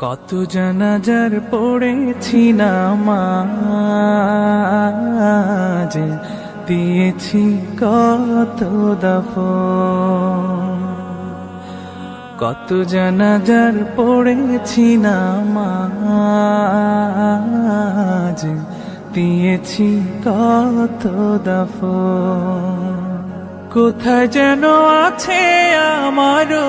কত জানাজার পড়েছি নামাজ, দিয়েছি কত দাফন। কত জানাজার পড়েছি নামাজ, দিয়েছি কত দাফন। কোথায় যেন আছে আমারও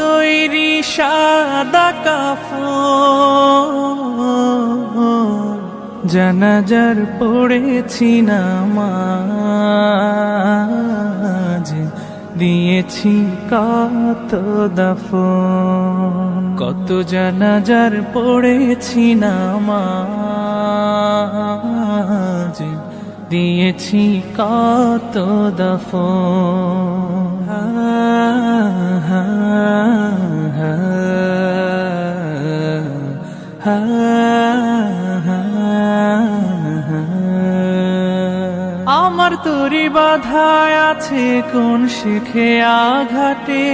তৈরি সাদা কাফন। জানাজার পড়েছি নামাজ, দিয়েছি কত দাফন। কত জানাজার পড়েছি নামাজ, দিয়েছি কত দাফন। আমার তরি বাধায় আছে কোন শিখে আঘাটে,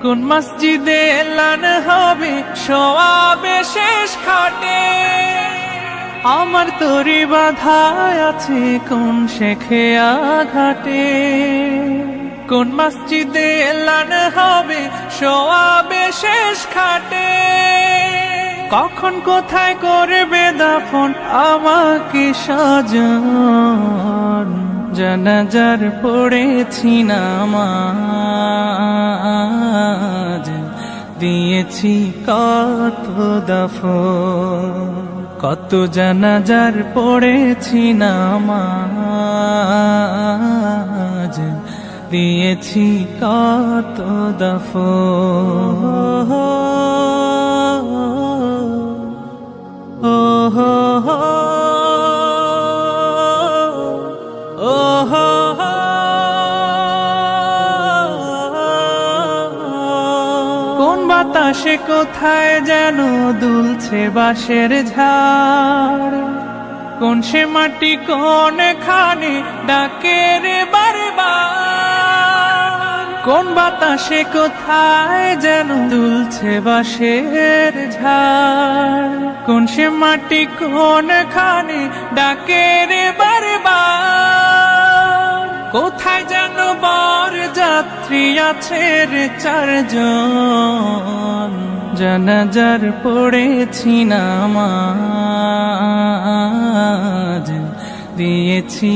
কোন মসজিদে এলান হবে সওয়াবে শেষ খাটে। আমার তরি বাধায় আছে কোন শেখে আঘাটে, কোন মসজিদে এলান হবে সওয়াবে শেষ খাটে। কখন কোথায় করবে দাফন আমাকে সাজান। জানাজার পড়েছি নামাজ, দিয়েছি কত দাফন। কত জানাজার পড়েছি নামাজ, দিয়েছি কত দাফন। কোন বাতাসে কোথায় যেন দুলছে বাঁশের ঝাড়, কোন সে মাটি কোন খানে ডাকে রে বারবার। কোন বাতাসে কোথায় যেন দুলছে বাঁশের ঝাড়, কোন সে মাটি কোন খানে ডাকে রে বারবার। কোথায় যেন বর যাত্রী আছে রে চারজন। জানাজার পড়েছি নামাজ, দিয়েছি